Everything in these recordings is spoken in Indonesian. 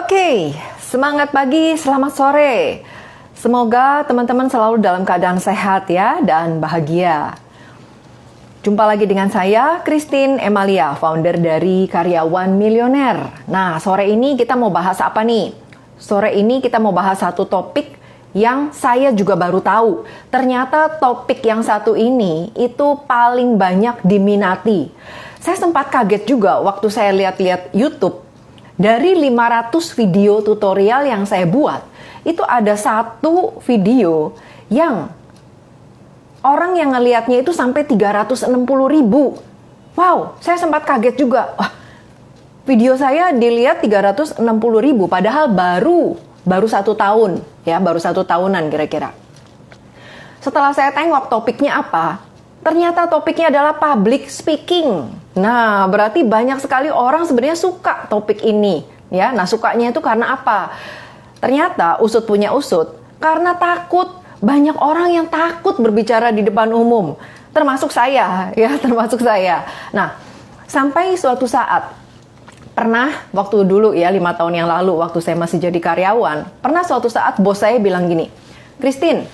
Oke, semangat pagi, selamat sore. Semoga teman-teman selalu dalam keadaan sehat ya dan bahagia. Jumpa lagi dengan saya, Christine Emalia, founder dari Karyawan Milioner. Nah, sore ini kita mau bahas apa nih? Sore ini kita mau bahas satu topik yang saya juga baru tahu. Ternyata topik yang satu ini itu paling banyak diminati. Saya sempat kaget juga waktu saya lihat-lihat YouTube. Dari 500 video tutorial yang saya buat, itu ada satu video yang orang yang ngelihatnya itu sampai 360.000. Wow, saya sempat kaget juga. Wah, video saya dilihat 360.000, padahal baru 1 tahun, ya, baru 1 tahunan kira-kira. Setelah saya tengok topiknya apa, ternyata topiknya adalah public speaking. Nah, berarti banyak sekali orang sebenarnya suka topik ini, ya. Nah, sukanya itu karena apa? Ternyata usut punya usut, karena takut. Banyak orang yang takut berbicara di depan umum, termasuk saya, ya, termasuk saya. Nah, sampai suatu saat, pernah waktu dulu ya 5 tahun yang lalu waktu saya masih jadi karyawan, pernah suatu saat bos saya bilang gini, "Christine,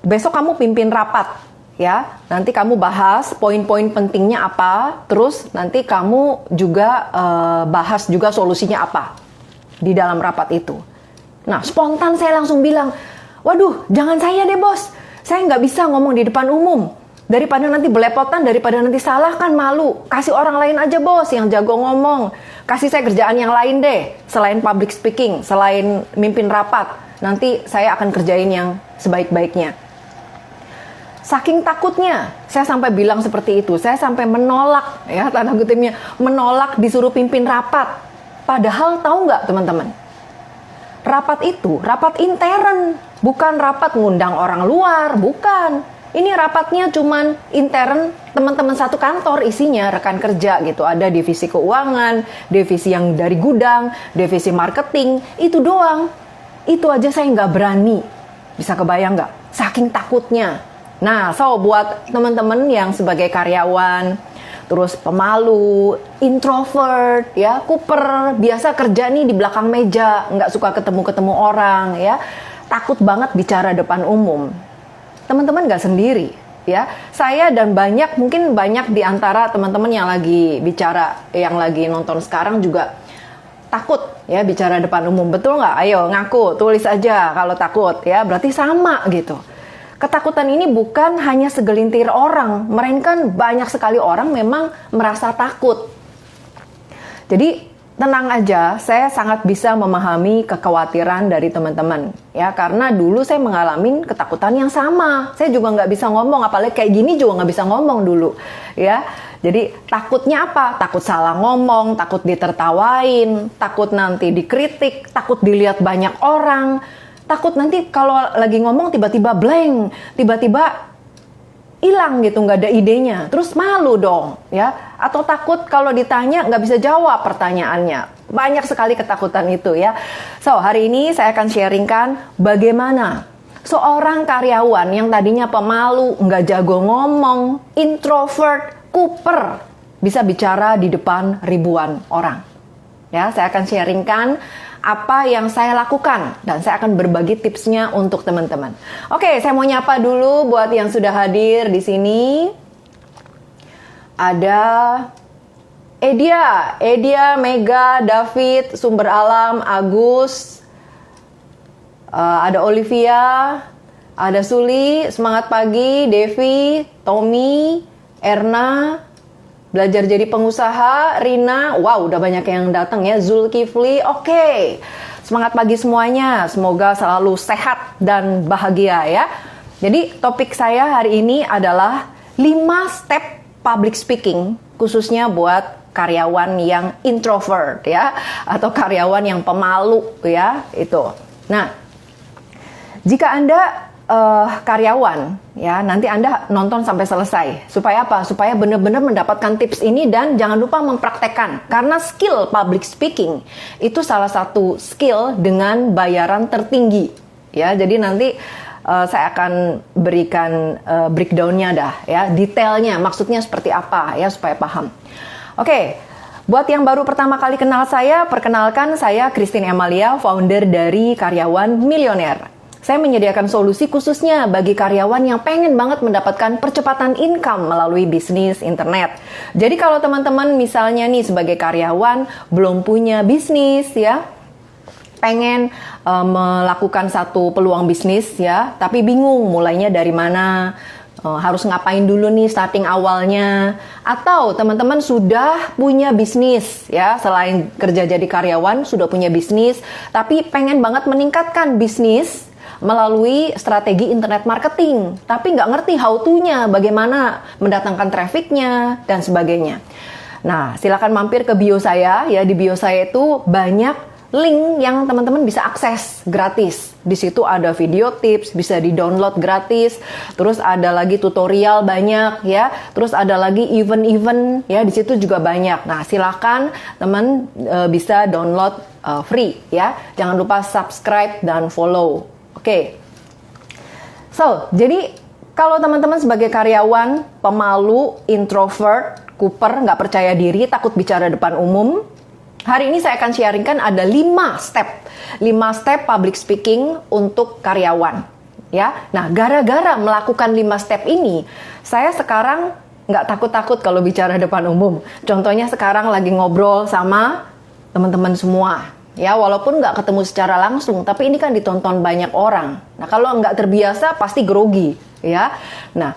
besok kamu pimpin rapat. Ya, nanti kamu bahas poin-poin pentingnya apa, terus nanti kamu juga bahas juga solusinya apa di dalam rapat itu." Nah, spontan saya langsung bilang, "Waduh, jangan saya deh bos, saya nggak bisa ngomong di depan umum. Daripada nanti belepotan, daripada nanti salah kan malu. Kasih orang lain aja bos yang jago ngomong. Kasih saya kerjaan yang lain deh, selain public speaking, selain mimpin rapat. Nanti saya akan kerjain yang sebaik-baiknya." Saking takutnya, saya sampai bilang seperti itu. Saya sampai menolak, ya, tanda kutipnya, menolak disuruh pimpin rapat. Padahal tahu nggak teman-teman? Rapat itu, rapat intern. Bukan rapat ngundang orang luar, bukan. Ini rapatnya cuman intern, teman-teman satu kantor isinya, rekan kerja gitu. Ada divisi keuangan, divisi yang dari gudang, divisi marketing, itu doang. Itu aja saya nggak berani. Bisa kebayang nggak? Saking takutnya. Nah, buat teman-teman yang sebagai karyawan, terus pemalu, introvert, ya, kuper, biasa kerja nih di belakang meja, nggak suka ketemu-ketemu orang, ya, takut banget bicara depan umum. Teman-teman nggak sendiri, ya. Saya dan mungkin banyak di antara teman-teman yang lagi bicara, yang lagi nonton sekarang juga takut, ya, bicara depan umum. Betul nggak? Ayo ngaku, tulis aja kalau takut, ya. Berarti sama gitu. Ketakutan ini bukan hanya segelintir orang, melainkan banyak sekali orang memang merasa takut. Jadi tenang aja, saya sangat bisa memahami kekhawatiran dari teman-teman, ya, karena dulu saya mengalami ketakutan yang sama. Saya juga nggak bisa ngomong, apalagi kayak gini juga nggak bisa ngomong dulu, ya. Jadi takutnya apa? Takut salah ngomong, takut ditertawain, takut nanti dikritik, takut dilihat banyak orang. Takut nanti kalau lagi ngomong tiba-tiba blank, tiba-tiba hilang gitu, nggak ada idenya. Terus malu dong, ya. Atau takut kalau ditanya nggak bisa jawab pertanyaannya. Banyak sekali ketakutan itu, ya. So, hari ini saya akan sharingkan bagaimana seorang karyawan yang tadinya pemalu, nggak jago ngomong, introvert, kuper, bisa bicara di depan ribuan orang. Ya, saya akan sharingkan apa yang saya lakukan dan saya akan berbagi tipsnya untuk teman-teman. Oke, saya mau nyapa dulu buat yang sudah hadir di sini. Ada Edia, Mega, David, Sumber Alam, Agus, ada Olivia, ada Suli, Semangat Pagi, Devi, Tommy, Erna, Belajar Jadi Pengusaha, Rina, wow, udah banyak yang datang ya, Zulkifli, oke. Semangat pagi semuanya, semoga selalu sehat dan bahagia ya. Jadi topik saya hari ini adalah 5 step public speaking, khususnya buat karyawan yang introvert ya, atau karyawan yang pemalu ya, itu. Nah, jika Anda karyawan, ya, nanti Anda nonton sampai selesai. Supaya apa? Supaya benar-benar mendapatkan tips ini dan jangan lupa mempraktekkan. Karena skill public speaking itu salah satu skill dengan bayaran tertinggi. Ya, jadi nanti saya akan berikan breakdown-nya dah, ya, detailnya, maksudnya seperti apa, ya, supaya paham. Oke. Buat yang baru pertama kali kenal saya, perkenalkan saya Christine Emalia, founder dari Karyawan Milioner. Saya menyediakan solusi khususnya bagi karyawan yang pengen banget mendapatkan percepatan income melalui bisnis internet. Jadi kalau teman-teman misalnya nih sebagai karyawan belum punya bisnis ya, pengen melakukan satu peluang bisnis ya, tapi bingung mulainya dari mana, harus ngapain dulu nih starting awalnya, atau teman-teman sudah punya bisnis ya, selain kerja jadi karyawan sudah punya bisnis tapi pengen banget meningkatkan bisnis melalui strategi internet marketing tapi nggak ngerti how to-nya, bagaimana mendatangkan trafficnya dan sebagainya. Nah, silakan mampir ke bio saya ya. Di bio saya itu banyak link yang teman-teman bisa akses gratis. Di situ ada video tips, bisa di-download gratis. Terus ada lagi tutorial banyak ya. Terus ada lagi event-event ya, di situ juga banyak. Nah, silakan teman bisa download free ya. Jangan lupa subscribe dan follow. Oke. So, jadi kalau teman-teman sebagai karyawan pemalu, introvert, kuper, nggak percaya diri, takut bicara depan umum, hari ini saya akan sharingkan ada 5 step public speaking untuk karyawan. Ya, nah gara-gara melakukan 5 step ini, saya sekarang nggak takut-takut kalau bicara depan umum. Contohnya sekarang lagi ngobrol sama teman-teman semua. Ya, walaupun nggak ketemu secara langsung, tapi ini kan ditonton banyak orang. Nah, kalau nggak terbiasa pasti grogi. Ya, nah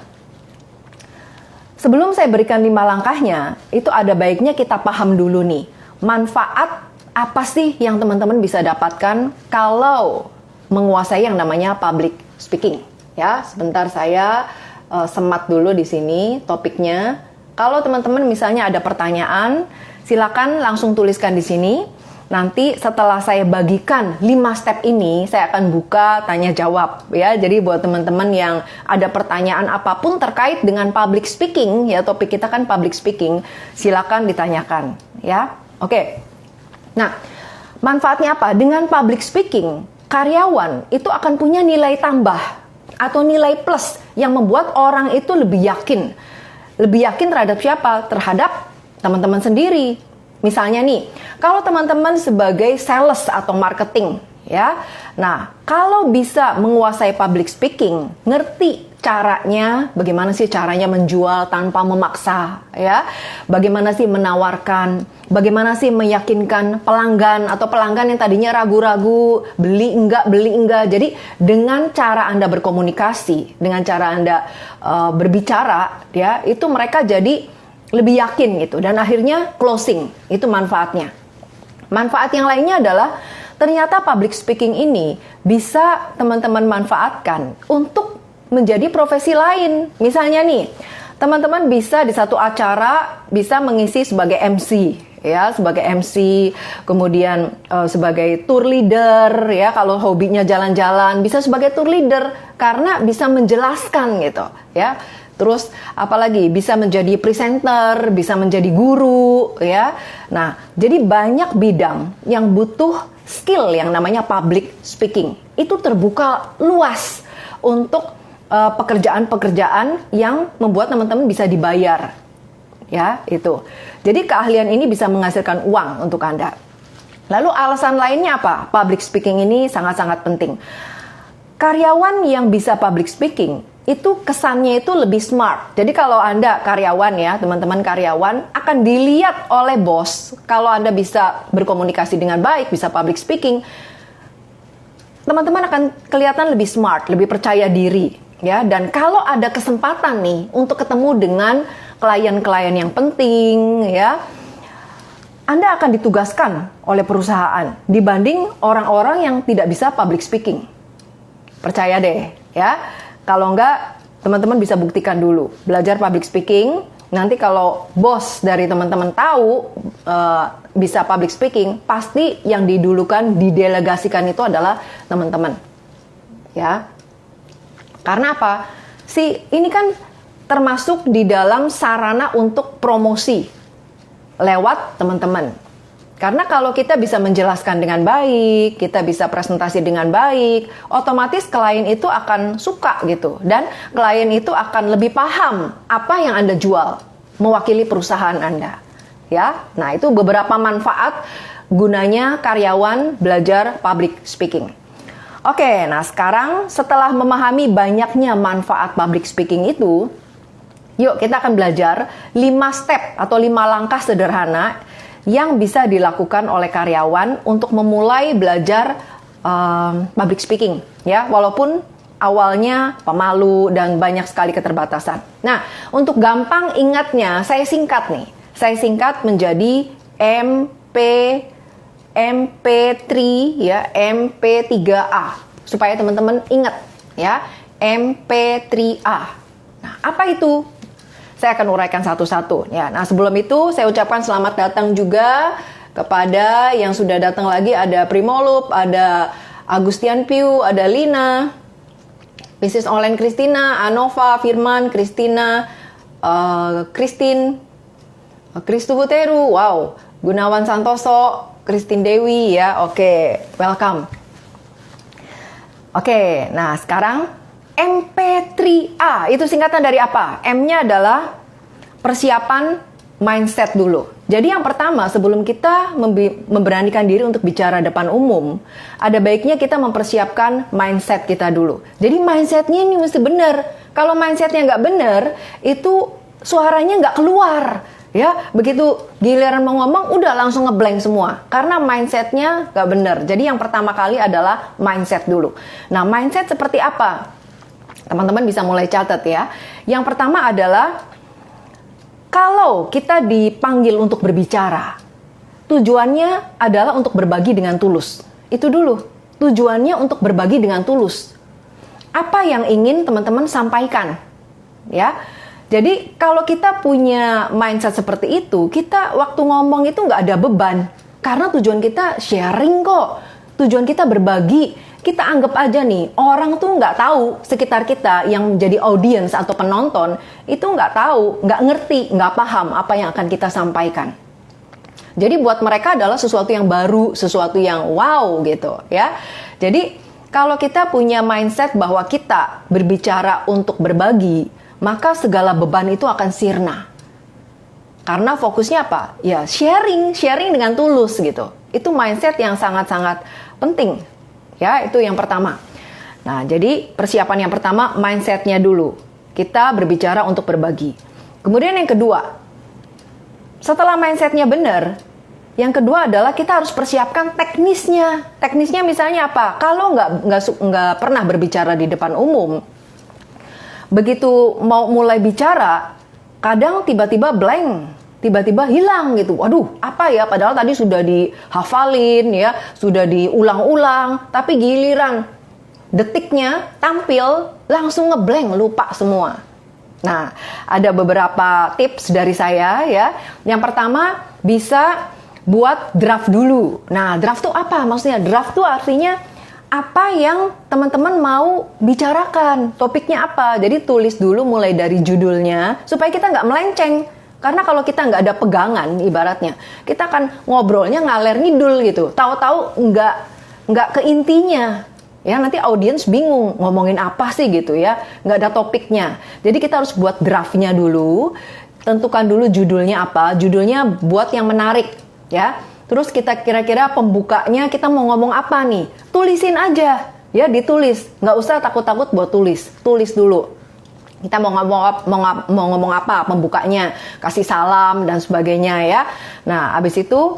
sebelum saya berikan 5 langkahnya, itu ada baiknya kita paham dulu nih. Manfaat apa sih yang teman-teman bisa dapatkan kalau menguasai yang namanya public speaking? Ya, sebentar saya semat dulu di sini topiknya. Kalau teman-teman misalnya ada pertanyaan, silakan langsung tuliskan di sini. Nanti setelah saya bagikan 5 step ini, saya akan buka tanya jawab ya. Jadi buat teman-teman yang ada pertanyaan apapun terkait dengan public speaking ya, topik kita kan public speaking, silakan ditanyakan ya. Oke. Nah, manfaatnya apa? Dengan public speaking, karyawan itu akan punya nilai tambah atau nilai plus yang membuat orang itu lebih yakin. Lebih yakin terhadap siapa? Terhadap teman-teman sendiri. Misalnya nih, kalau teman-teman sebagai sales atau marketing, ya. Nah, kalau bisa menguasai public speaking, ngerti caranya, bagaimana sih caranya menjual tanpa memaksa, ya. Bagaimana sih menawarkan, bagaimana sih meyakinkan pelanggan atau pelanggan yang tadinya ragu-ragu, beli enggak. Jadi, dengan cara Anda berkomunikasi, dengan cara Anda berbicara, ya, itu mereka jadi lebih yakin gitu, dan akhirnya closing. Itu manfaatnya. Manfaat yang lainnya adalah ternyata public speaking ini bisa teman-teman manfaatkan untuk menjadi profesi lain. Misalnya nih, teman-teman bisa di satu acara bisa mengisi sebagai MC ya, sebagai MC, kemudian sebagai tour leader ya, kalau hobinya jalan-jalan bisa sebagai tour leader karena bisa menjelaskan gitu ya. Terus apalagi bisa menjadi presenter, bisa menjadi guru ya. Nah, jadi banyak bidang yang butuh skill yang namanya public speaking. Itu terbuka luas untuk pekerjaan-pekerjaan yang membuat teman-teman bisa dibayar. Ya, itu. Jadi keahlian ini bisa menghasilkan uang untuk Anda. Lalu alasan lainnya apa? Public speaking ini sangat-sangat penting. Karyawan yang bisa public speaking itu kesannya itu lebih smart. Jadi kalau Anda karyawan ya, teman-teman karyawan akan dilihat oleh bos. Kalau Anda bisa berkomunikasi dengan baik, bisa public speaking, teman-teman akan kelihatan lebih smart, lebih percaya diri ya. Dan kalau ada kesempatan nih untuk ketemu dengan klien-klien yang penting ya, Anda akan ditugaskan oleh perusahaan dibanding orang-orang yang tidak bisa public speaking. Percaya deh ya. Kalau enggak, teman-teman bisa buktikan dulu. Belajar public speaking, nanti kalau bos dari teman-teman tahu bisa public speaking, pasti yang didulukan, didelegasikan itu adalah teman-teman. Ya. Karena apa? Ini kan termasuk di dalam sarana untuk promosi lewat teman-teman. Karena kalau kita bisa menjelaskan dengan baik, kita bisa presentasi dengan baik, otomatis klien itu akan suka gitu. Dan klien itu akan lebih paham apa yang Anda jual, mewakili perusahaan Anda. ya. Nah, itu beberapa manfaat gunanya karyawan belajar public speaking. Oke, nah sekarang setelah memahami banyaknya manfaat public speaking itu, yuk kita akan belajar 5 step atau 5 langkah sederhana yang bisa dilakukan oleh karyawan untuk memulai belajar public speaking, ya, walaupun awalnya pemalu dan banyak sekali keterbatasan. Nah, untuk gampang ingatnya, saya singkat nih. Saya singkat menjadi MP3 ya, MP3A supaya teman-teman ingat ya, MP3A. Nah, apa itu? Saya akan uraikan satu-satu ya. Nah, sebelum itu saya ucapkan selamat datang juga kepada yang sudah datang lagi, ada Primolup, ada Agustian Piu, ada Lina, Bisnis Online Kristina, Anova, Firman, Kristina, Christine, Kristu Buteru, wow, Gunawan Santoso, Christine Dewi ya, oke, welcome. Oke, nah sekarang MP3A, itu singkatan dari apa? M-nya adalah persiapan mindset dulu. Jadi yang pertama, sebelum kita memberanikan diri untuk bicara depan umum, ada baiknya kita mempersiapkan mindset kita dulu. Jadi mindsetnya ini mesti benar. Kalau mindsetnya nggak benar, itu suaranya nggak keluar. Ya, begitu giliran mau ngomong, udah langsung ngeblank semua. Karena mindsetnya nggak benar. Jadi yang pertama kali adalah mindset dulu. Nah, mindset seperti apa? Teman-teman bisa mulai catat ya. Yang pertama adalah kalau kita dipanggil untuk berbicara, tujuannya adalah untuk berbagi dengan tulus. Itu dulu, tujuannya untuk berbagi dengan tulus. Apa yang ingin teman-teman sampaikan? Ya, jadi kalau kita punya mindset seperti itu, kita waktu ngomong itu nggak ada beban. Karena tujuan kita sharing kok, tujuan kita berbagi. Kita anggap aja nih, orang tuh nggak tahu sekitar kita yang menjadi audiens atau penonton, itu nggak tahu, nggak ngerti, nggak paham apa yang akan kita sampaikan. Jadi buat mereka adalah sesuatu yang baru, sesuatu yang wow gitu ya. Jadi kalau kita punya mindset bahwa kita berbicara untuk berbagi, maka segala beban itu akan sirna. Karena fokusnya apa? Ya sharing dengan tulus gitu. Itu mindset yang sangat-sangat penting. Ya, itu yang pertama. Nah, jadi persiapan yang pertama, mindsetnya dulu. Kita berbicara untuk berbagi. Kemudian yang kedua, setelah mindsetnya benar, yang kedua adalah kita harus persiapkan teknisnya. Teknisnya misalnya apa? Kalau nggak pernah berbicara di depan umum, begitu mau mulai bicara, kadang tiba-tiba blank. Tiba-tiba hilang gitu. Waduh, apa ya? Padahal tadi sudah dihafalin ya, sudah diulang-ulang, tapi giliran detiknya tampil langsung ngeblank, lupa semua. Nah, ada beberapa tips dari saya ya. Yang pertama, bisa buat draft dulu. Nah, draft tuh apa? Maksudnya draft tuh artinya apa yang teman-teman mau bicarakan, topiknya apa. Jadi tulis dulu mulai dari judulnya supaya kita nggak melenceng. Karena kalau kita nggak ada pegangan, ibaratnya, kita akan ngobrolnya ngaler ngidul gitu. Tahu-tahu nggak ke intinya. Ya, nanti audiens bingung ngomongin apa sih gitu ya. Nggak ada topiknya. Jadi kita harus buat draftnya dulu. Tentukan dulu judulnya apa. Judulnya buat yang menarik ya. Terus kita kira-kira pembukanya kita mau ngomong apa nih. Tulisin aja. Ya, ditulis. Nggak usah takut-takut buat tulis. Tulis dulu. Kita mau ngomong apa, pembukanya, kasih salam dan sebagainya ya. Nah, abis itu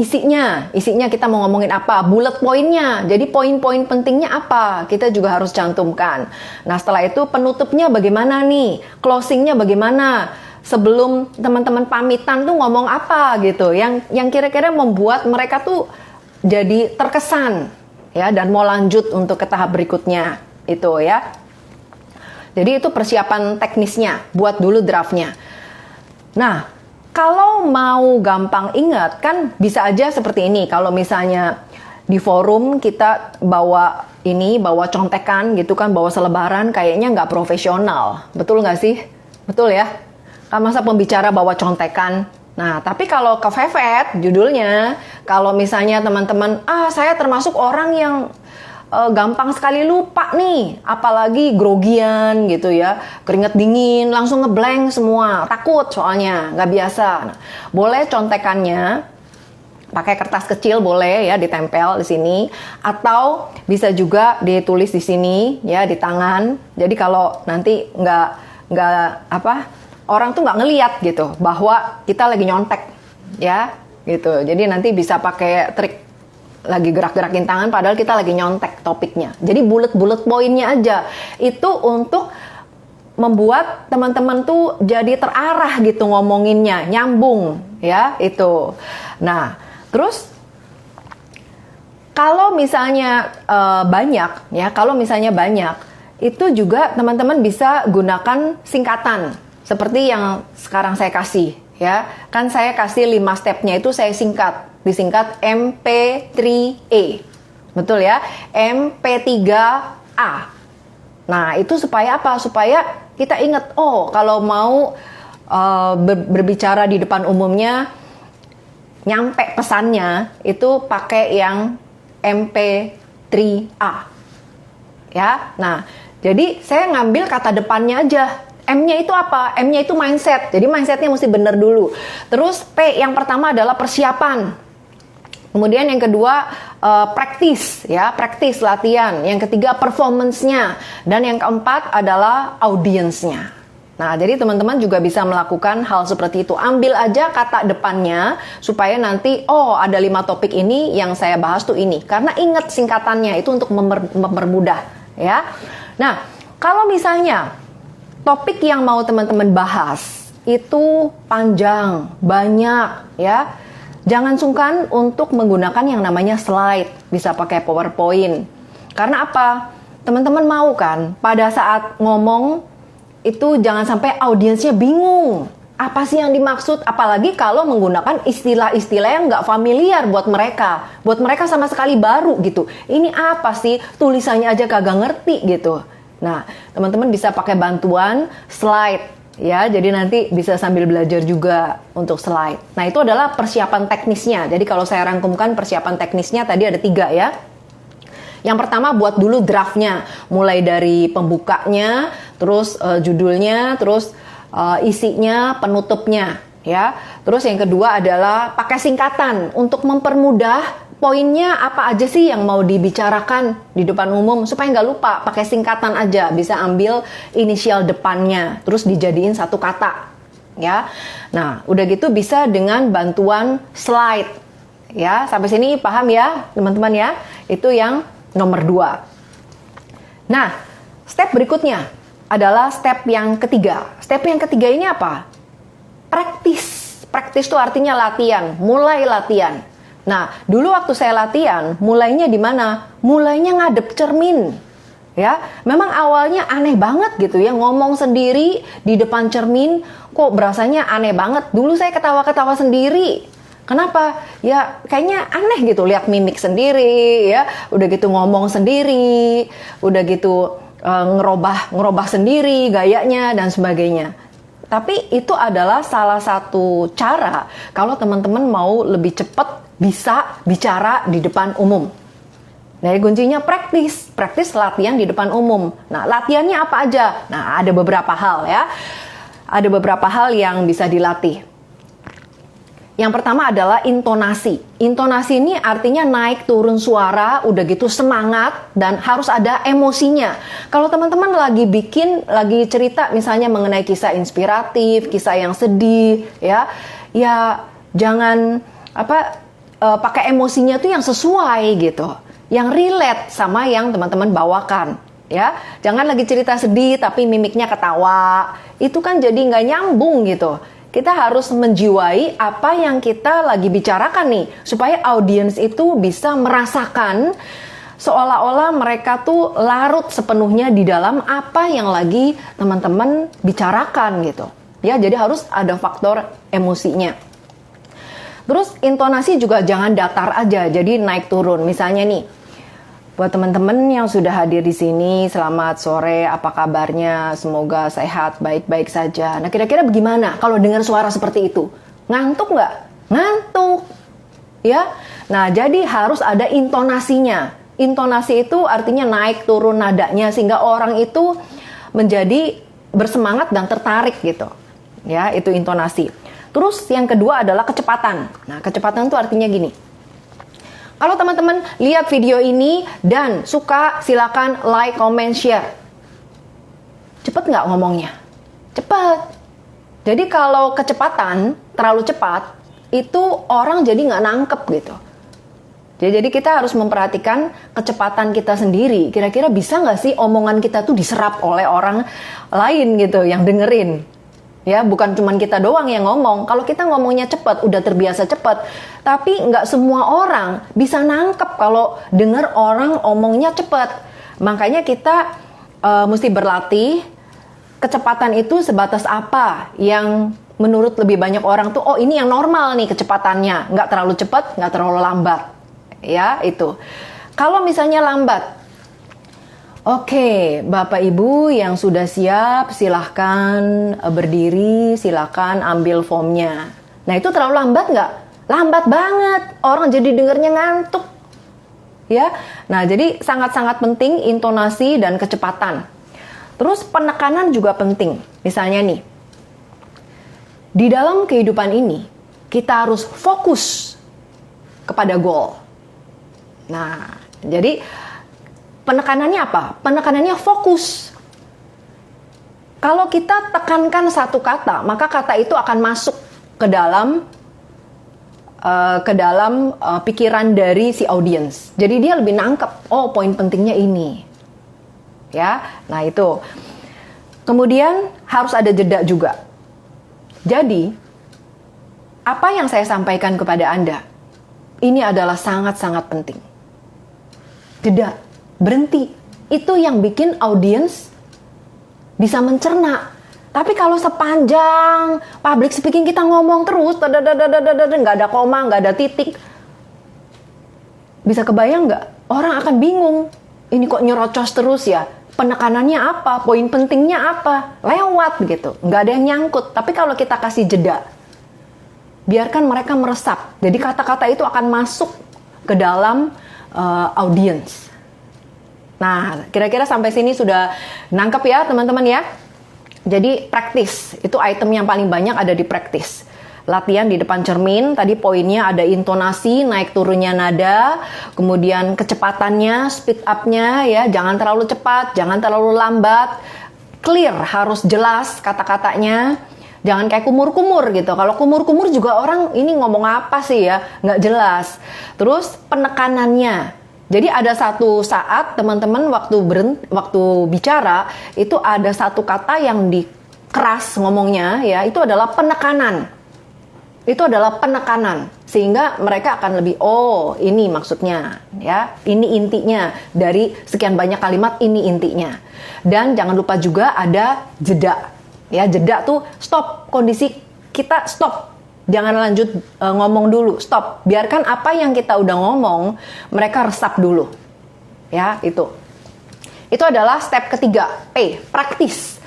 isinya kita mau ngomongin apa, bullet poinnya. Jadi poin-poin pentingnya apa, kita juga harus cantumkan. Nah, setelah itu penutupnya bagaimana nih, closingnya bagaimana. Sebelum teman-teman pamitan tuh ngomong apa gitu, yang kira-kira membuat mereka tuh jadi terkesan ya dan mau lanjut untuk ke tahap berikutnya itu ya. Jadi itu persiapan teknisnya, buat dulu draftnya. Nah, kalau mau gampang ingat, kan bisa aja seperti ini. Kalau misalnya di forum kita bawa contekan gitu kan, bawa selebaran, kayaknya nggak profesional. Betul nggak sih? Betul ya? Kan masa pembicara bawa contekan? Nah, tapi kalau kepepet judulnya, kalau misalnya teman-teman, saya termasuk orang yang gampang sekali lupa nih, apalagi grogian gitu ya, keringat dingin, langsung ngeblank semua, takut soalnya, nggak biasa. Nah, boleh contekannya pakai kertas kecil boleh ya, ditempel di sini, atau bisa juga ditulis di sini ya, di tangan. Jadi kalau nanti orang tuh nggak ngeliat gitu bahwa kita lagi nyontek ya gitu. Jadi nanti bisa pakai trik lagi gerak-gerakin tangan padahal kita lagi nyontek topiknya. Jadi bullet poinnya aja itu untuk membuat teman-teman tuh jadi terarah gitu ngomonginnya, nyambung ya itu. Nah, terus kalau misalnya banyak itu juga teman-teman bisa gunakan singkatan seperti yang sekarang saya kasih ya. Kan saya kasih 5 stepnya itu saya disingkat MP3E. Betul ya? MP3A. Nah, itu supaya apa? Supaya kita ingat, oh kalau mau berbicara di depan umumnya, nyampe pesannya itu pakai yang MP3A. Ya, nah jadi saya ngambil kata depannya aja. M-nya itu apa? M-nya itu mindset. Jadi mindsetnya mesti benar dulu. Terus P yang pertama adalah persiapan. Kemudian yang kedua practice ya, practice latihan. Yang ketiga performance-nya. Dan yang keempat adalah audience-nya. Nah, jadi teman-teman juga bisa melakukan hal seperti itu. Ambil aja kata depannya supaya nanti, oh ada 5 topik ini yang saya bahas tuh ini. Karena ingat singkatannya itu untuk mempermudah ya. Nah, kalau misalnya topik yang mau teman-teman bahas itu panjang, banyak ya. Jangan sungkan untuk menggunakan yang namanya slide, bisa pakai PowerPoint. Karena apa? Teman-teman mau kan pada saat ngomong itu jangan sampai audiensnya bingung. Apa sih yang dimaksud? Apalagi kalau menggunakan istilah-istilah yang nggak familiar buat mereka. Buat mereka sama sekali baru gitu. Ini apa sih? Tulisannya aja kagak ngerti gitu. Nah, teman-teman bisa pakai bantuan slide. Ya, jadi nanti bisa sambil belajar juga untuk slide. Nah, itu adalah persiapan teknisnya. Jadi kalau saya rangkumkan persiapan teknisnya tadi ada 3 ya. Yang pertama buat dulu draftnya, mulai dari pembukanya, terus judulnya, terus isinya, penutupnya, ya. Terus yang kedua adalah pakai singkatan untuk mempermudah poinnya apa aja sih yang mau dibicarakan di depan umum supaya nggak lupa, pakai singkatan aja, bisa ambil inisial depannya, terus dijadiin satu kata, ya. Nah, udah gitu bisa dengan bantuan slide, ya. Sampai sini paham ya, teman-teman ya? Itu yang nomor 2. Nah, step berikutnya adalah step yang ketiga. Step yang ketiga ini apa? Praktis. Praktis itu artinya latihan, mulai latihan. Nah, dulu waktu saya latihan, mulainya di mana? Mulainya ngadep cermin. Ya, memang awalnya aneh banget gitu ya, ngomong sendiri di depan cermin, kok berasanya aneh banget. Dulu saya ketawa-ketawa sendiri. Kenapa? Ya kayaknya aneh gitu, lihat mimik sendiri ya, udah gitu ngomong sendiri, udah gitu ngerubah sendiri gayanya dan sebagainya. Tapi itu adalah salah satu cara kalau teman-teman mau lebih cepat bisa bicara di depan umum. Nah, kuncinya praktis latihan di depan umum. Nah, latihannya apa aja? Nah, ada beberapa hal ya. Ada beberapa hal yang bisa dilatih. Yang pertama adalah intonasi. Intonasi ini artinya naik turun suara, udah gitu semangat dan harus ada emosinya. Kalau teman-teman lagi cerita misalnya mengenai kisah inspiratif, kisah yang sedih, ya jangan pakai emosinya tuh yang sesuai gitu, yang relate sama yang teman-teman bawakan. Ya, jangan lagi cerita sedih tapi mimiknya ketawa. Itu kan jadi nggak nyambung gitu. Kita harus menjiwai apa yang kita lagi bicarakan nih, supaya audiens itu bisa merasakan seolah-olah mereka tuh larut sepenuhnya di dalam apa yang lagi teman-teman bicarakan gitu. Ya, jadi harus ada faktor emosinya. Terus intonasi juga jangan datar aja, jadi naik turun. Misalnya nih, buat teman-teman yang sudah hadir di sini, selamat sore, apa kabarnya? Semoga sehat, baik-baik saja. Nah, kira-kira bagaimana kalau dengar suara seperti itu? Ngantuk nggak? Ngantuk. Ya. Nah, jadi harus ada intonasinya. Intonasi itu artinya naik turun nadanya sehingga orang itu menjadi bersemangat dan tertarik gitu. Ya, itu intonasi. Terus yang kedua adalah kecepatan. Nah, kecepatan itu artinya gini. Kalau teman-teman lihat video ini dan suka, silakan like, comment, share. Cepet nggak ngomongnya? Cepet. Jadi kalau kecepatan terlalu cepat, itu orang jadi nggak nangkep gitu. Jadi kita harus memperhatikan kecepatan kita sendiri. Kira-kira bisa nggak sih omongan kita tuh diserap oleh orang lain gitu yang dengerin. Ya, bukan cuma kita doang yang ngomong. Kalau kita ngomongnya cepat, udah terbiasa cepat. Tapi nggak semua orang bisa nangkep kalau denger orang omongnya cepat. Makanya kita mesti berlatih kecepatan itu sebatas apa yang menurut lebih banyak orang tuh, oh ini yang normal nih kecepatannya. Nggak terlalu cepat, nggak terlalu lambat. Ya, itu. Kalau misalnya lambat, oke, Bapak Ibu yang sudah siap, silahkan berdiri, silahkan ambil formnya. Nah, itu terlalu lambat nggak? Lambat banget, orang jadi dengernya ngantuk. Ya, nah jadi sangat-sangat penting intonasi dan kecepatan. Terus penekanan juga penting. Misalnya nih, di dalam kehidupan ini, kita harus fokus kepada goal. Nah, jadi penekanannya apa? Penekanannya fokus. Kalau kita tekankan satu kata, maka kata itu akan masuk ke dalam pikiran dari si audiens. Jadi dia lebih nangkep, oh poin pentingnya ini. Ya, nah itu. Kemudian harus ada jeda juga. Jadi, apa yang saya sampaikan kepada Anda, ini adalah sangat-sangat penting. Jeda, berhenti. Itu yang bikin audiens bisa mencerna. Tapi kalau sepanjang public speaking kita ngomong terus, nggak ada koma, nggak ada titik, bisa kebayang nggak? Orang akan bingung. Ini kok nyerocos terus ya? Penekanannya apa? Poin pentingnya apa? Lewat gitu. Nggak ada yang nyangkut. Tapi kalau kita kasih jeda, biarkan mereka meresap. Jadi kata-kata itu akan masuk ke dalam audiens. Nah, kira-kira sampai sini sudah nangkep ya teman-teman ya. Jadi praktis, itu item yang paling banyak ada di praktis. Latihan di depan cermin, tadi poinnya ada intonasi, naik turunnya nada, kemudian kecepatannya, speed up-nya ya, jangan terlalu cepat, jangan terlalu lambat, clear, harus jelas kata-katanya. Jangan kayak kumur-kumur gitu. Kalau kumur-kumur juga orang ini ngomong apa sih ya, nggak jelas. Terus penekanannya. Jadi ada satu saat teman-teman waktu bicara itu ada satu kata yang dikeras ngomongnya ya, itu adalah penekanan. Itu adalah penekanan sehingga mereka akan lebih oh ini maksudnya ya, ini intinya dari sekian banyak kalimat, ini intinya. Dan jangan lupa juga ada jeda. Ya, jeda tuh stop, kondisi kita stop. Jangan lanjut ngomong dulu, stop. Biarkan apa yang kita udah ngomong, mereka resap dulu. Ya, itu. Itu adalah step ketiga, P, praktis.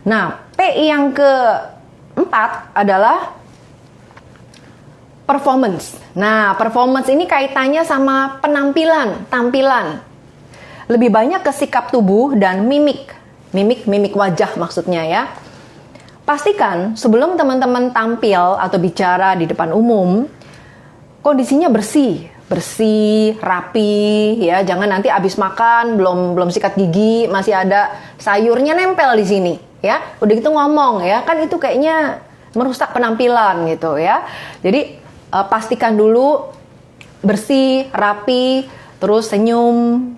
Nah, P yang keempat adalah performance. Nah, performance ini kaitannya sama tampilan. Lebih banyak ke sikap tubuh dan mimik wajah maksudnya ya. Pastikan sebelum teman-teman tampil atau bicara di depan umum, kondisinya bersih, rapi, ya. Jangan nanti abis makan belum sikat gigi, masih ada sayurnya nempel di sini, ya. Udah gitu ngomong, ya. Kan itu kayaknya merusak penampilan gitu, ya. Jadi pastikan dulu bersih, rapi, terus senyum,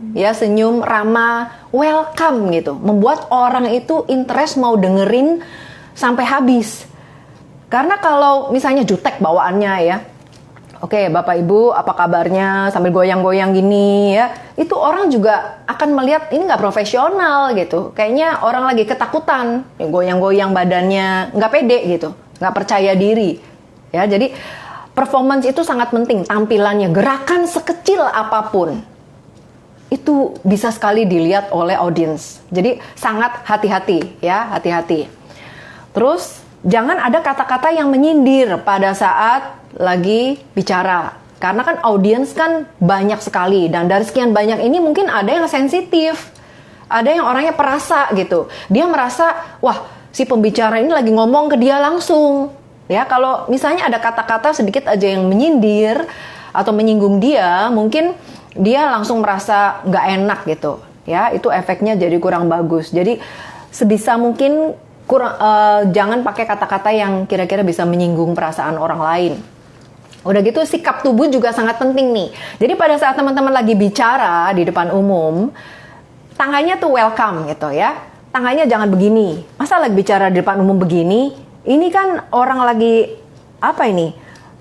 ramah, welcome gitu. Membuat orang itu interest mau dengerin sampai habis. Karena kalau misalnya jutek bawaannya ya, oke Bapak Ibu apa kabarnya sambil goyang-goyang gini ya, itu orang juga akan melihat ini nggak profesional gitu. Kayaknya orang lagi ketakutan, goyang-goyang badannya, nggak pede gitu, nggak percaya diri. Ya, jadi performance itu sangat penting, tampilannya, gerakan sekecil apapun itu bisa sekali dilihat oleh audiens. Jadi sangat hati-hati ya, hati-hati. Terus jangan ada kata-kata yang menyindir pada saat lagi bicara. Karena kan audiens kan banyak sekali, dan dari sekian banyak ini mungkin ada yang sensitif, ada yang orangnya perasa gitu. Dia merasa, wah si pembicara ini lagi ngomong ke dia langsung. Ya, kalau misalnya ada kata-kata sedikit aja yang menyindir atau menyinggung dia, mungkin dia langsung merasa nggak enak gitu. Ya, itu efeknya jadi kurang bagus. Jadi sebisa mungkin jangan pakai kata-kata yang kira-kira bisa menyinggung perasaan orang lain. Udah gitu sikap tubuh juga sangat penting nih. Jadi pada saat teman-teman lagi bicara di depan umum, tangannya tuh welcome gitu ya. Tangannya jangan begini. Masa lagi bicara di depan umum begini? Ini kan orang lagi apa ini?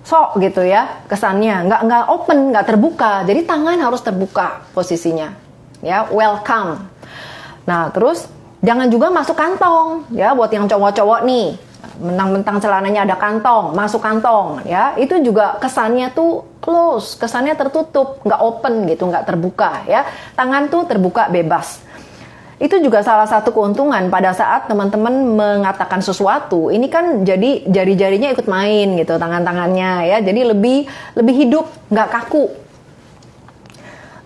Sok gitu ya kesannya. Nggak open, nggak terbuka. Jadi tangan harus terbuka posisinya. Ya, welcome. Nah, terus jangan juga masuk kantong ya buat yang cowok-cowok nih. Mentang-mentang celananya ada kantong, masuk kantong ya, itu juga kesannya tuh close, kesannya tertutup, nggak open gitu, nggak terbuka ya. Tangan tuh terbuka bebas. Itu juga salah satu keuntungan pada saat teman-teman mengatakan sesuatu. Ini kan jadi jari-jarinya ikut main gitu, tangan-tangannya ya, jadi lebih hidup, nggak kaku.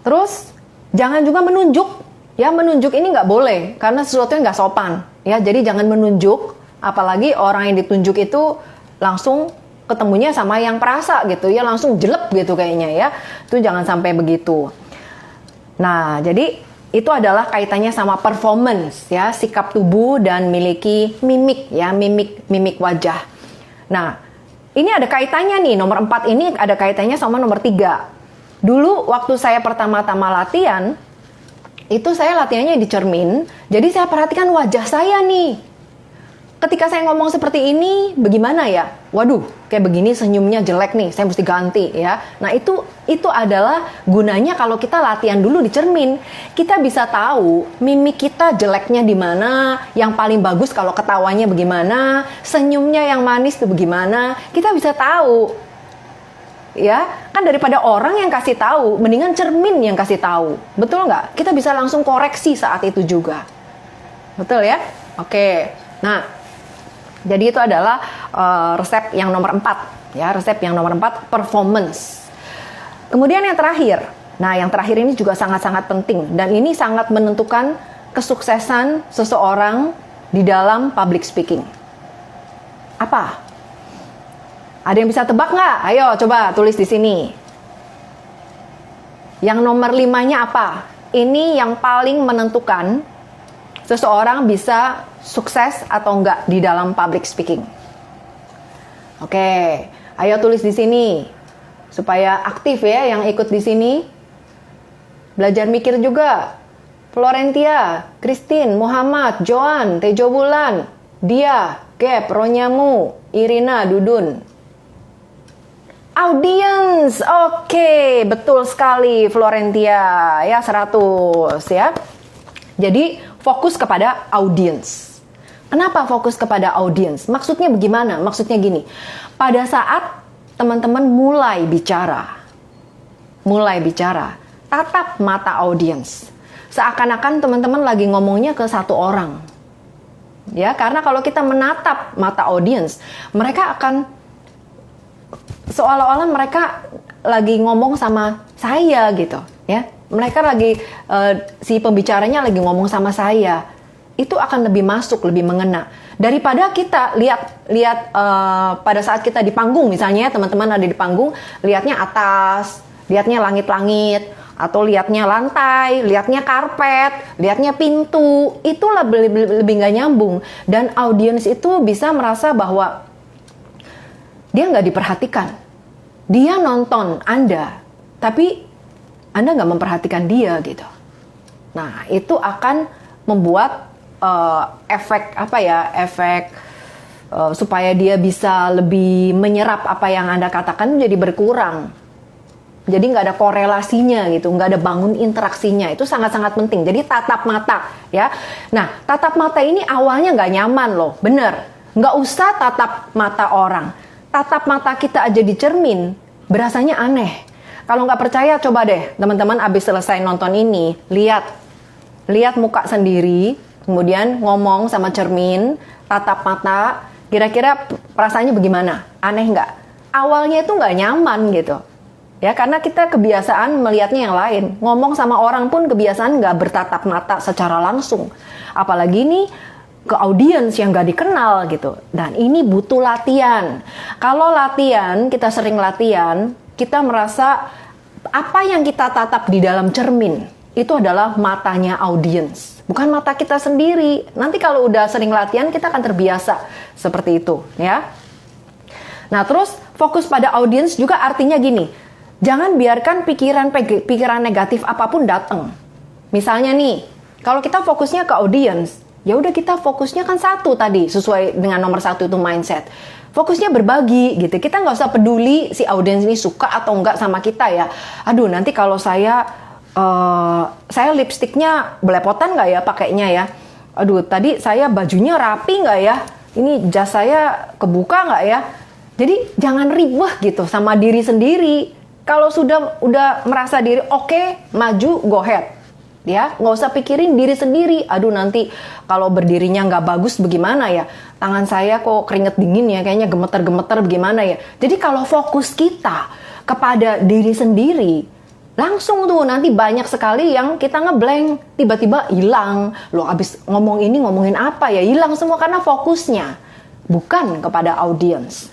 Terus jangan juga menunjuk ya, menunjuk ini nggak boleh karena sesuatu yang nggak sopan ya. Jadi jangan menunjuk. Apalagi orang yang ditunjuk itu langsung ketemunya sama yang perasa gitu ya, langsung jelek gitu kayaknya ya. Itu jangan sampai begitu. Nah, jadi itu adalah kaitannya sama performance ya, sikap tubuh dan miliki mimik ya, mimik wajah. Nah, ini ada kaitannya nih, nomor 4 ini ada kaitannya sama nomor 3. Dulu waktu saya pertama-tama latihan, itu saya latihannya di cermin, jadi saya perhatikan wajah saya nih. Ketika saya ngomong seperti ini, bagaimana ya? Waduh, kayak begini senyumnya jelek nih, saya mesti ganti ya. Nah itu adalah gunanya kalau kita latihan dulu di cermin. Kita bisa tahu mimik kita jeleknya di mana, yang paling bagus kalau ketawanya bagaimana, senyumnya yang manis itu bagaimana. Kita bisa tahu. Ya, kan daripada orang yang kasih tahu, mendingan cermin yang kasih tahu. Betul nggak? Kita bisa langsung koreksi saat itu juga. Betul ya? Oke. Nah, jadi itu adalah resep yang nomor 4 ya, resep yang nomor 4 performance. Kemudian yang terakhir. Nah, yang terakhir ini juga sangat-sangat penting dan ini sangat menentukan kesuksesan seseorang di dalam public speaking. Apa? Ada yang bisa tebak nggak? Ayo coba tulis di sini. Yang nomor 5-nya apa? Ini yang paling menentukan seseorang bisa sukses atau enggak di dalam public speaking. Oke, ayo tulis di sini supaya aktif ya yang ikut di sini. Belajar mikir juga. Florentia, Christine, Muhammad, Joan, Tejo Bulan, Dia, Gap, Ronyamu, Irina, Dudun. Audience, oke, betul sekali Florentia ya 100 ya. Jadi fokus kepada audience. Kenapa fokus kepada audience? Maksudnya bagaimana? Maksudnya gini, pada saat teman-teman mulai bicara, tatap mata audience. Seakan-akan teman-teman lagi ngomongnya ke satu orang. Ya, karena kalau kita menatap mata audience, mereka akan seolah-olah mereka lagi ngomong sama saya gitu, ya. Mereka lagi si pembicaranya lagi ngomong sama saya. Itu akan lebih masuk, lebih mengena daripada kita lihat pada saat kita di panggung misalnya, teman-teman ada di panggung, lihatnya atas, lihatnya langit-langit, atau lihatnya lantai, lihatnya karpet, lihatnya pintu. Itu lebih nggak nyambung, dan audiens itu bisa merasa bahwa dia nggak diperhatikan. Dia nonton Anda, tapi Anda nggak memperhatikan dia gitu. Nah, itu akan membuat efek supaya dia bisa lebih menyerap apa yang Anda katakan jadi berkurang. Jadi nggak ada korelasinya gitu, nggak ada bangun interaksinya. Itu sangat-sangat penting. Jadi tatap mata ya. Nah, tatap mata ini awalnya nggak nyaman loh, bener. Nggak usah tatap mata orang. Tatap mata kita aja di cermin, berasanya aneh. Kalau nggak percaya, coba deh teman-teman abis selesai nonton ini, lihat muka sendiri, kemudian ngomong sama cermin, tatap mata, kira-kira perasaannya bagaimana? Aneh nggak? Awalnya itu nggak nyaman gitu. Ya, karena kita kebiasaan melihatnya yang lain. Ngomong sama orang pun kebiasaan nggak bertatap mata secara langsung. Apalagi nih ke audiens yang nggak dikenal gitu. Dan ini butuh latihan. Kalau latihan, kita sering latihan, kita merasa apa yang kita tatap di dalam cermin itu adalah matanya audiens, bukan mata kita sendiri. Nanti kalau udah sering latihan, kita akan terbiasa seperti itu, ya. Nah, terus fokus pada audiens juga artinya gini, jangan biarkan pikiran negatif apapun datang. Misalnya nih, kalau kita fokusnya ke audiens, ya udah kita fokusnya kan satu tadi, sesuai dengan nomor 1 itu mindset. Fokusnya berbagi gitu. Kita nggak usah peduli si audiens ini suka atau enggak sama kita ya. Aduh, nanti kalau saya lipstiknya belepotan nggak ya pakainya ya. Aduh, tadi saya bajunya rapi nggak ya. Ini jas saya kebuka nggak ya. Jadi jangan ribah gitu sama diri sendiri. Kalau udah merasa diri oke, maju, go ahead. Ya, nggak usah pikirin diri sendiri. Aduh, nanti kalau berdirinya nggak bagus bagaimana ya? Tangan saya kok keringet dingin ya, kayaknya gemeter-gemeter bagaimana ya? Jadi kalau fokus kita kepada diri sendiri, langsung tuh nanti banyak sekali yang kita ngeblank, tiba-tiba hilang. Loh, abis ngomong ini ngomongin apa ya? Hilang semua karena fokusnya bukan kepada audiens.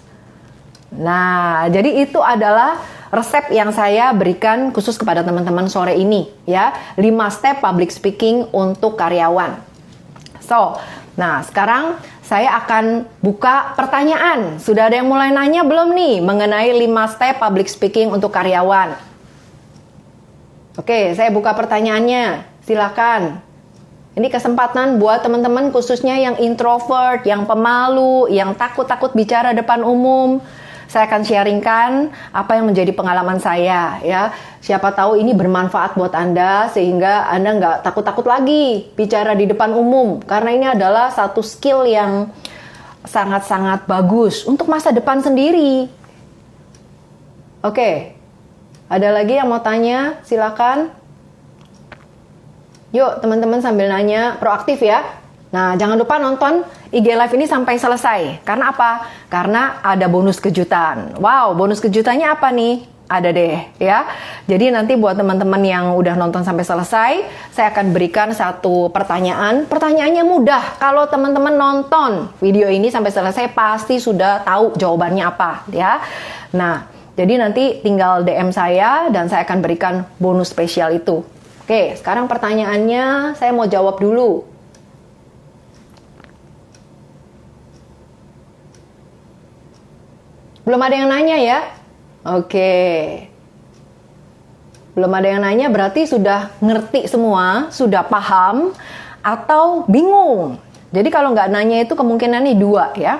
Nah, jadi itu adalah resep yang saya berikan khusus kepada teman-teman sore ini ya. 5 step public speaking untuk karyawan. Nah sekarang saya akan buka pertanyaan. Sudah ada yang mulai nanya belum nih mengenai 5 step public speaking untuk karyawan? Oke, saya buka pertanyaannya. Silakan. Ini kesempatan buat teman-teman khususnya yang introvert, yang pemalu, yang takut-takut bicara depan umum. Saya akan sharingkan apa yang menjadi pengalaman saya ya. Siapa tahu ini bermanfaat buat Anda sehingga Anda nggak takut-takut lagi bicara di depan umum. Karena ini adalah satu skill yang sangat-sangat bagus untuk masa depan sendiri. Oke, ada lagi yang mau tanya? Silakan. Yuk teman-teman sambil nanya, proaktif ya. Nah, jangan lupa nonton IG Live ini sampai selesai. Karena apa? Karena ada bonus kejutan. Wow, bonus kejutannya apa nih? Ada deh, ya. Jadi nanti buat teman-teman yang udah nonton sampai selesai, saya akan berikan satu pertanyaan. Pertanyaannya mudah. Kalau teman-teman nonton video ini sampai selesai, pasti sudah tahu jawabannya apa, ya. Nah, jadi nanti tinggal DM saya dan saya akan berikan bonus spesial itu. Oke, sekarang pertanyaannya saya mau jawab dulu. Belum ada yang nanya ya? Oke. Belum ada yang nanya berarti sudah ngerti semua, sudah paham, atau bingung. Jadi kalau nggak nanya itu kemungkinannya 2 ya.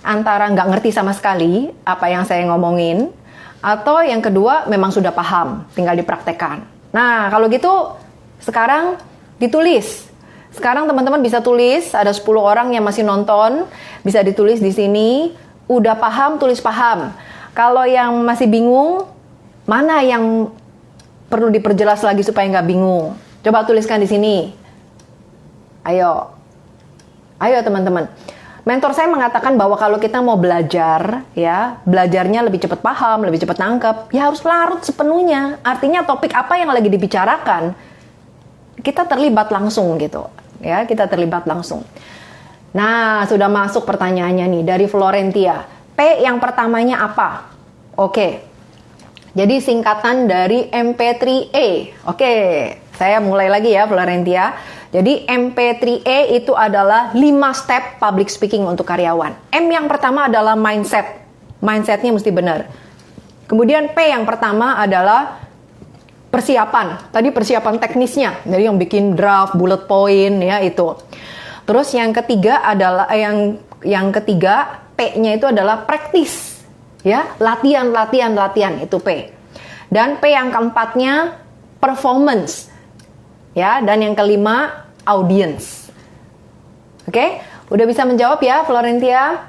Antara nggak ngerti sama sekali apa yang saya ngomongin, atau yang kedua memang sudah paham, tinggal dipraktekkan. Nah kalau gitu sekarang ditulis. Sekarang teman-teman bisa tulis, ada 10 orang yang masih nonton, bisa ditulis di sini. Udah paham, tulis paham. Kalau yang masih bingung, mana yang perlu diperjelas lagi supaya nggak bingung? Coba tuliskan di sini. Ayo teman-teman. Mentor saya mengatakan bahwa kalau kita mau belajar, ya belajarnya lebih cepat paham, lebih cepat nangkep, ya harus larut sepenuhnya. Artinya topik apa yang lagi dibicarakan, kita terlibat langsung gitu. Ya, kita terlibat langsung. Nah, sudah masuk pertanyaannya nih dari Florentia. P yang pertamanya apa? Oke. Jadi singkatan dari MP3A. Oke, saya mulai lagi ya Florentia. Jadi MP3A itu adalah 5 step public speaking untuk karyawan. M yang pertama adalah mindset. Mindsetnya mesti benar. Kemudian P yang pertama adalah persiapan. Tadi persiapan teknisnya. Jadi yang bikin draft, bullet point ya itu. Terus yang ketiga adalah yang ketiga P-nya itu adalah praktis. Ya, latihan itu P. Dan P yang keempatnya performance. Ya, dan yang kelima audience. Oke, udah bisa menjawab ya Florentia?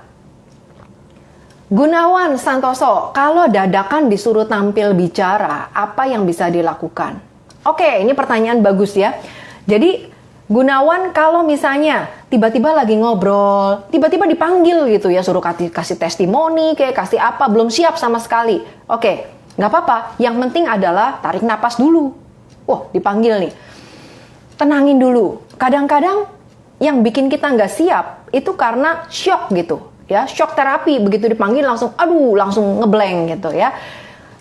Gunawan Santoso, kalau dadakan disuruh tampil bicara, apa yang bisa dilakukan? Oke, ini pertanyaan bagus ya. Jadi Gunawan kalau misalnya tiba-tiba lagi ngobrol, tiba-tiba dipanggil gitu ya, suruh kasih testimoni, kayak kasih apa, belum siap sama sekali. Oke, Nggak apa-apa, yang penting adalah tarik napas dulu. Wah, dipanggil nih. Tenangin dulu. Kadang-kadang yang bikin kita nggak siap itu karena shock gitu. Ya, shock terapi, begitu dipanggil langsung, langsung ngeblank gitu ya.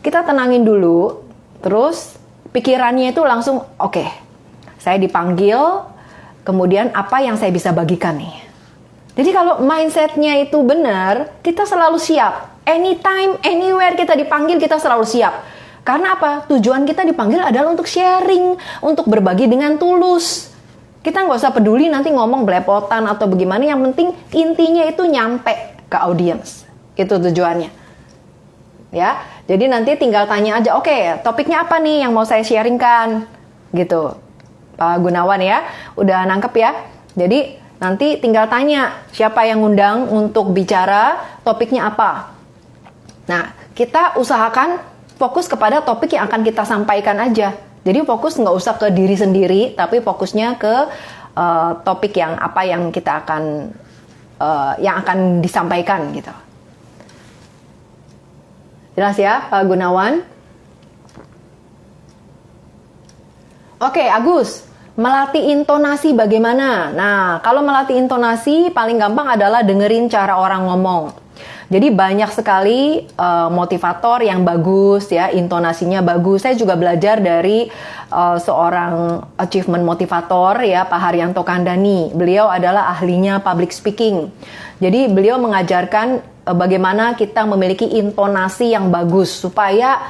Kita tenangin dulu, terus pikirannya itu langsung, oke, saya dipanggil, kemudian apa yang saya bisa bagikan nih. Jadi kalau mindsetnya itu benar, kita selalu siap. Anytime, anywhere kita dipanggil, kita selalu siap. Karena apa? Tujuan kita dipanggil adalah untuk sharing, untuk berbagi dengan tulus. Kita nggak usah peduli nanti ngomong belepotan atau bagaimana, yang penting intinya itu nyampe ke audiens. Itu tujuannya. Ya, jadi nanti tinggal tanya aja, oke, topiknya apa nih yang mau saya sharingkan? Gitu. Pak Gunawan ya, udah nangkep ya. Jadi nanti tinggal tanya siapa yang ngundang untuk bicara, topiknya apa. Nah, kita usahakan fokus kepada topik yang akan kita sampaikan aja. Jadi fokus nggak usah ke diri sendiri, tapi fokusnya ke topik yang apa yang kita yang akan disampaikan gitu. Jelas ya, Pak Gunawan? Oke, Agus, melatih intonasi bagaimana? Nah, kalau melatih intonasi paling gampang adalah dengerin cara orang ngomong. Jadi banyak sekali motivator yang bagus ya, intonasinya bagus. Saya juga belajar dari seorang achievement motivator ya, Pak Haryanto Kandani. Beliau adalah ahlinya public speaking. Jadi beliau mengajarkan bagaimana kita memiliki intonasi yang bagus supaya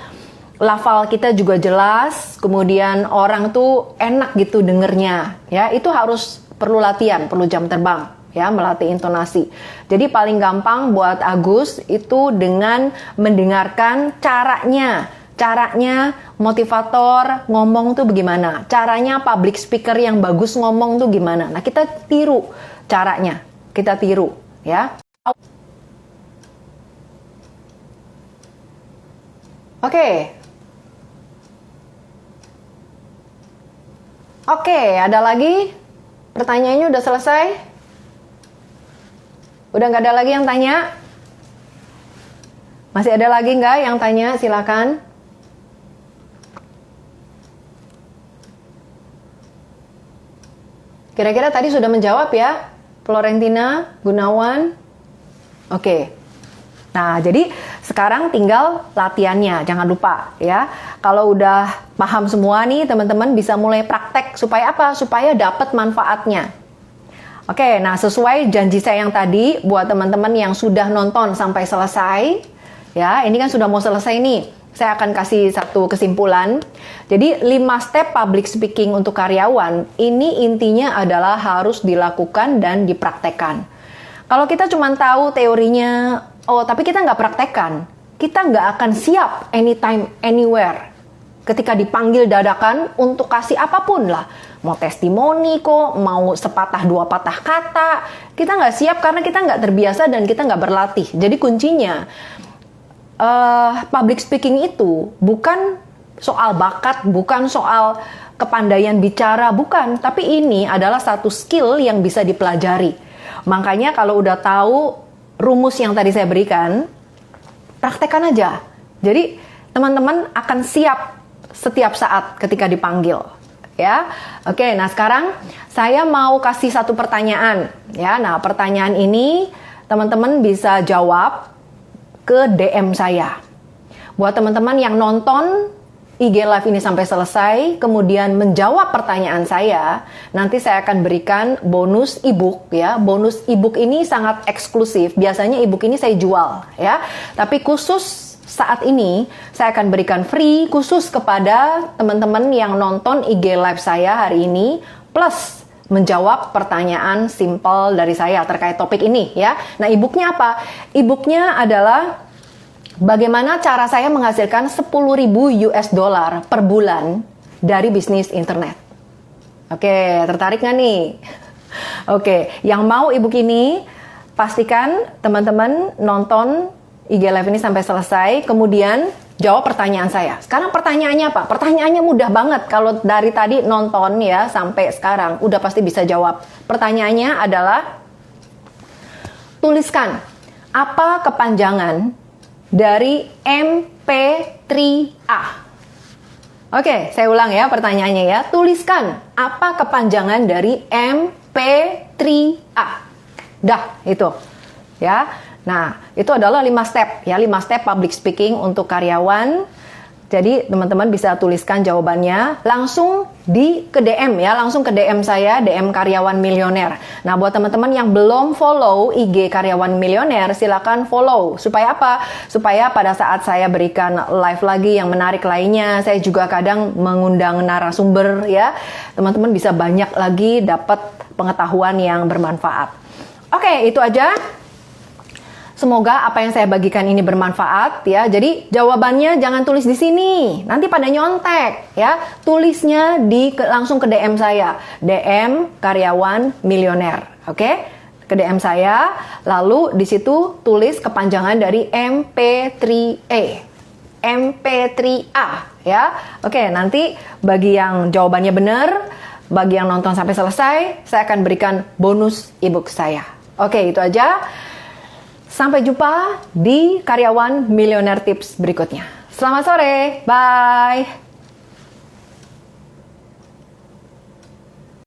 lafal kita juga jelas, kemudian orang tuh enak gitu dengernya. Ya, itu harus perlu latihan, perlu jam terbang. Ya, melatih intonasi. Jadi paling gampang buat Agus itu dengan mendengarkan caranya motivator ngomong tuh bagaimana, caranya public speaker yang bagus ngomong tuh gimana. Nah, kita tiru caranya, kita tiru ya. Oke, ada lagi? Pertanyaannya udah selesai? Udah nggak ada lagi yang tanya? Masih ada lagi nggak yang tanya? Silakan. Kira-kira tadi sudah menjawab ya? Florentina, Gunawan? Oke. Nah, jadi sekarang tinggal latihannya. Jangan lupa ya. Kalau udah paham semua nih, teman-teman bisa mulai praktek. Supaya apa? Supaya dapat manfaatnya. Oke, nah sesuai janji saya yang tadi buat teman-teman yang sudah nonton sampai selesai, ya ini kan sudah mau selesai nih, saya akan kasih satu kesimpulan. Jadi 5 step public speaking untuk karyawan, ini intinya adalah harus dilakukan dan dipraktekkan. Kalau kita cuma tahu teorinya, tapi kita nggak praktekkan, kita nggak akan siap anytime, anywhere. Ketika dipanggil dadakan untuk kasih apapun lah, mau testimoni kok, mau sepatah dua patah kata, kita nggak siap karena kita nggak terbiasa dan kita nggak berlatih. Jadi kuncinya, public speaking itu bukan soal bakat, bukan soal kepandaian bicara, bukan. Tapi ini adalah satu skill yang bisa dipelajari. Makanya kalau udah tahu rumus yang tadi saya berikan, praktekkan aja. Jadi teman-teman akan siap setiap saat ketika dipanggil. Ya, oke. Nah sekarang saya mau kasih satu pertanyaan. Ya, nah pertanyaan ini teman-teman bisa jawab ke DM saya. Buat teman-teman yang nonton IG Live ini sampai selesai, kemudian menjawab pertanyaan saya, nanti saya akan berikan bonus ebook ya. Bonus ebook ini sangat eksklusif. Biasanya ebook ini saya jual ya, tapi khusus saat ini saya akan berikan free khusus kepada teman-teman yang nonton IG Live saya hari ini, plus menjawab pertanyaan simple dari saya terkait topik ini ya. Nah, e-booknya apa? E-booknya adalah bagaimana cara saya menghasilkan 10.000 US dollar per bulan dari bisnis internet. Oke, tertarik nggak nih? Oke, yang mau e-book ini pastikan teman-teman nonton IG Live ini sampai selesai, kemudian jawab pertanyaan saya. Sekarang pertanyaannya apa? Pertanyaannya mudah banget. Kalau dari tadi nonton ya sampai sekarang, udah pasti bisa jawab. Pertanyaannya adalah, tuliskan apa kepanjangan dari MPK MP3A. Oke, saya ulang ya pertanyaannya ya. Tuliskan apa kepanjangan dari MP3A. Dah, itu. Ya. Nah, itu adalah 5 step ya, 5 step public speaking untuk karyawan. Jadi, teman-teman bisa tuliskan jawabannya langsung ke DM ya, langsung ke DM saya, DM Karyawan Milioner. Nah, buat teman-teman yang belum follow IG Karyawan Milioner, silakan follow. Supaya apa? Supaya pada saat saya berikan live lagi yang menarik lainnya, saya juga kadang mengundang narasumber ya. Teman-teman bisa banyak lagi dapat pengetahuan yang bermanfaat. Oke, itu aja. Semoga apa yang saya bagikan ini bermanfaat ya. Jadi jawabannya jangan tulis di sini. Nanti pada nyontek ya. Tulisnya langsung ke DM saya. DM Karyawan Milioner. Oke? Ke DM saya. Lalu di situ tulis kepanjangan dari MP3A. MP3A ya. Oke, nanti bagi yang jawabannya benar, bagi yang nonton sampai selesai, saya akan berikan bonus ebook saya. Oke, itu aja. Sampai jumpa di Karyawan Milioner Tips berikutnya. Selamat sore, bye!